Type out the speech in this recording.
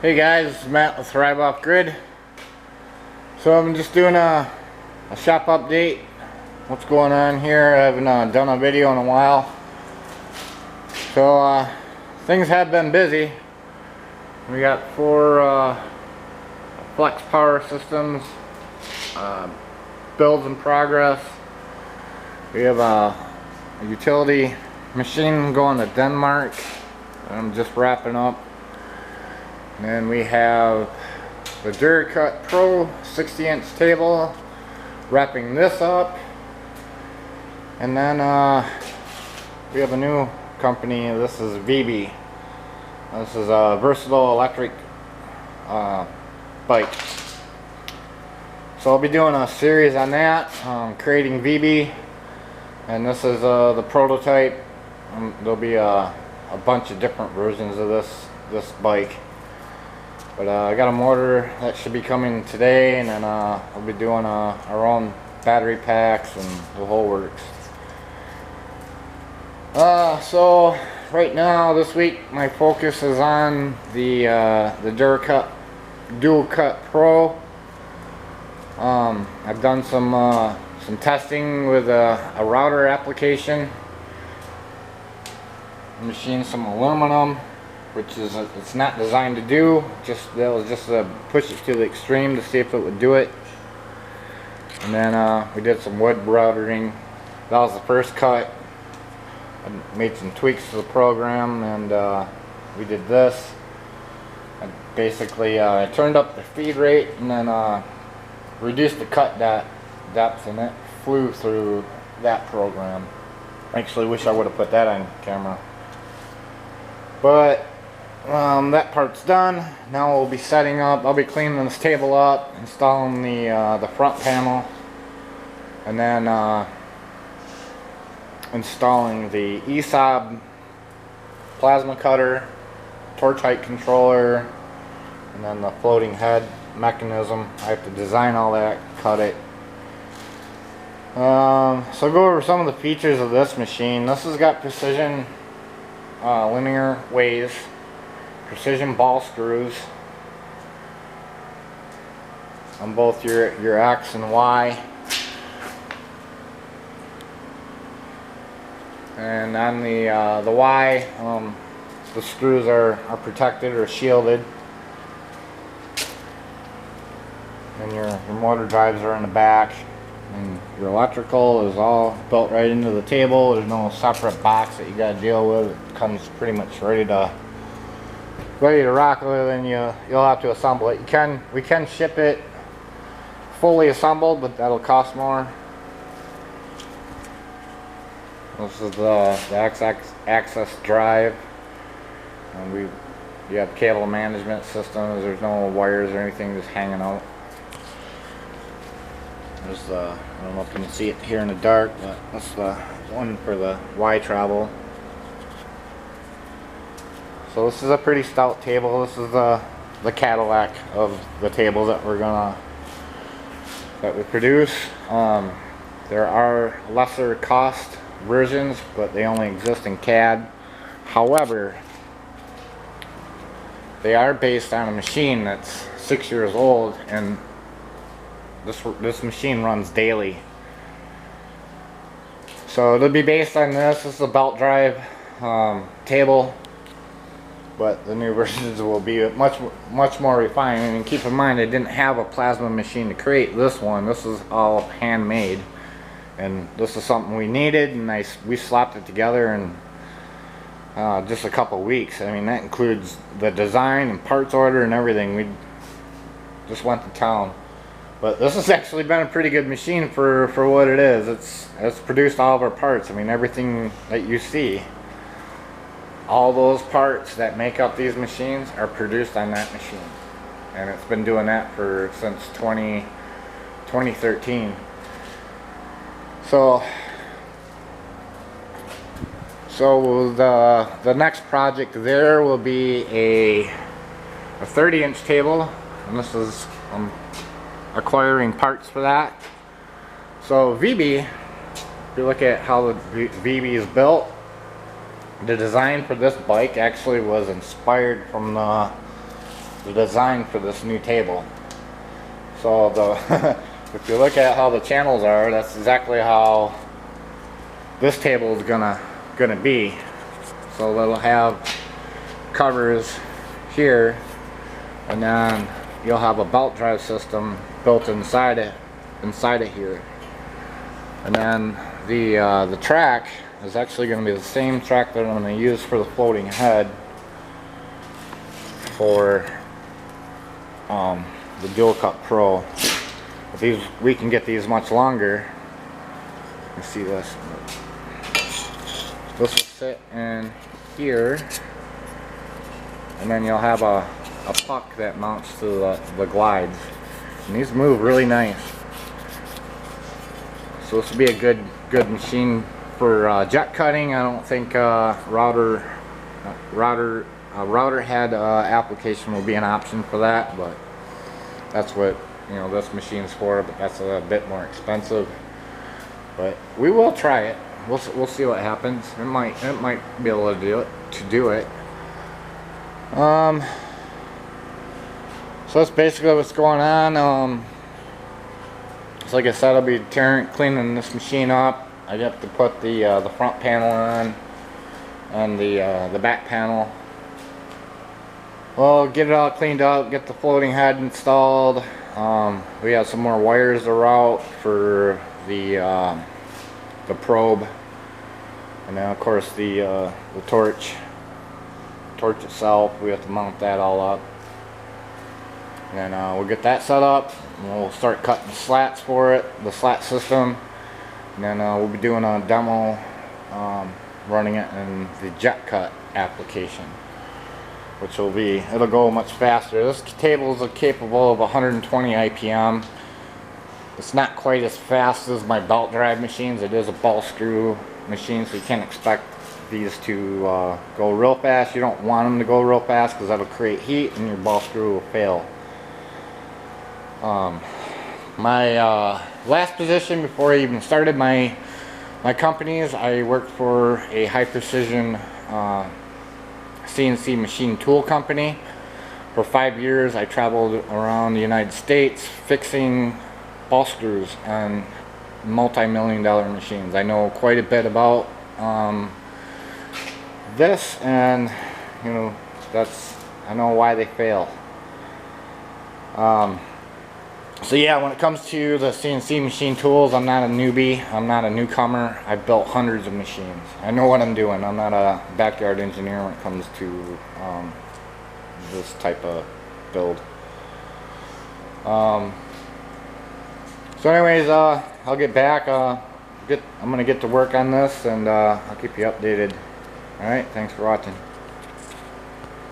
Hey guys, it's Matt with Thrive Off Grid. So I'm just doing a shop update. What's going on here? I haven't done a video in a while. So things have been busy. We got 4 flex power systems, builds in progress. We have a utility machine going to Denmark. I'm just wrapping up. And then we have the DuraCut Pro 60-inch table, wrapping this up. And then we have a new company. This is VB. This is a versatile electric bike. So I'll be doing a series on that, creating VB. And this is the prototype. There'll be a bunch of different versions of this bike. But I got a motor that should be coming today, and then we'll be doing our own battery packs and the whole works. So right now, this week, my focus is on the DuraCut Pro. I've done some testing with a router application. Machined some aluminum, which is it's not designed to do. That was just to push it to the extreme to see if it would do it. And then we did some wood routering. That was the first cut. I made some tweaks to the program, and we did this. I basically turned up the feed rate and then reduced the cut depth, and it flew through that program. Actually, wish I would have put that on camera. But that part's done. Now we'll be setting up. I'll be cleaning this table up, installing the front panel, and then installing the ESOB plasma cutter, torch height controller, and then the floating head mechanism. I have to design all that, cut it. So I'll go over some of the features of this machine. This has got precision linear ways, precision ball screws on both your X and Y, and on the Y, the screws are protected or shielded, and your motor drives are in the back, and your electrical is all built right into the table. There's no separate box that you got to deal with. It comes pretty much ready to rock, other than you'll have to assemble it. We can ship it fully assembled, but that'll cost more. This is the access drive, and you have cable management systems. There's no wires or anything just hanging out. There's I don't know if you can see it here in the dark, but that's the one for the Y travel. So this is a pretty stout table. This is the Cadillac of the tables that we produce. There are lesser cost versions, but they only exist in CAD. However, they are based on a machine that's 6 years old, and this machine runs daily. So it'll be based on this. This is a belt drive table, but the new versions will be much more refined. And keep in mind, I didn't have a plasma machine to create this one. This is all handmade, and this is something we needed, and we slapped it together in just a couple weeks. I mean, that includes the design and parts order and everything. We just went to town. But this has actually been a pretty good machine for what it is. It's produced all of our parts. I mean, everything that you see, all those parts that make up these machines are produced on that machine, and it's been doing that since 2013. So the next project there will be a 30-inch table, and this is acquiring parts for that. So VB, if you look at how the VB is built, the design for this bike actually was inspired from the design for this new table. So the if you look at how the channels are, that's exactly how this table is gonna be. So it'll have covers here, and then you'll have a belt drive system built inside it here. And then the track is actually going to be the same track that I'm going to use for the floating head for the DuraCut Pro. But these, we can get these much longer. You see this. This will sit in here, and then you'll have a puck that mounts to the glides. And these move really nice. So this will be a good machine for jet cutting. I don't think router head application will be an option for that, but that's what, you know, this machine's for. But that's a bit more expensive. But we will try it. We'll see what happens. It might be able to do it. So that's basically what's going on. So like I said, I'll be cleaning this machine up. I have to put the front panel on and the back panel. Well, get it all cleaned up, get the floating head installed. We have some more wires to route for the probe, and then of course the torch itself. We have to mount that all up, and then we'll get that set up. And we'll start cutting slats for it, the slat system, and then we'll be doing a demo running it in the DuraCut application, which it'll go much faster. This table is capable of 120 IPM. It's not quite as fast as my belt drive machines. It is a ball screw machine, so you can't expect these to go real fast. You don't want them to go real fast because that'll create heat and your ball screw will fail. My last position before I even started my companies, I worked for a high precision CNC machine tool company. For 5 years I traveled around the United States fixing ball screws on multi-million-dollar machines. I know quite a bit about this, and you know, I know why they fail. So yeah, when it comes to the CNC machine tools, I'm not a newbie, I'm not a newcomer. I've built hundreds of machines. I know what I'm doing. I'm not a backyard engineer when it comes to this type of build. So anyways, I'll get back. I'm gonna get to work on this, and I'll keep you updated. Alright, thanks for watching.